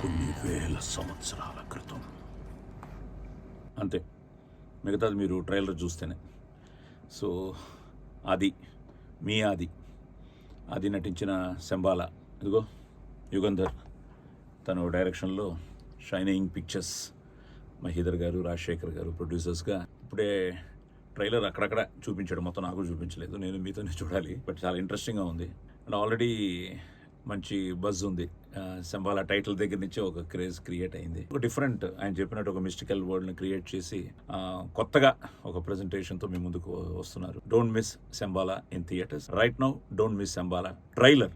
కొన్ని వేల సంవత్సరాల క్రితం. అంతే, మిగతాది మీరు ట్రైలర్ చూస్తేనే. సో ఆది నటించిన శంబాల, ఇదిగో యుగంధర్ తను డైరెక్షన్లో షైనింగ్ పిక్చర్స్, మహీధర్ గారు, రాజశేఖర్ గారు ప్రొడ్యూసర్స్గా. ఇప్పుడే ట్రైలర్ అక్కడక్కడ చూపించాడు, మొత్తం నాకు చూపించలేదు, నేను మీతోనే చూడాలి. బట్ చాలా ఇంట్రెస్టింగ్గా ఉంది అండ్ ఆల్రెడీ మంచి బజ్ ఉంది. శంబాల టైటిల్ దగ్గర నుంచి ఒక క్రేజ్ క్రియేట్ అయింది. ఒక డిఫరెంట్, ఆయన చెప్పినట్టు ఒక మిస్టికల్ వరల్డ్ని క్రియేట్ చేసి కొత్తగా ఒక ప్రెజెంటేషన్తో మీ ముందుకు వస్తున్నారు. Don't miss Shambhala in theatres right now. Don't miss Shambhala trailer.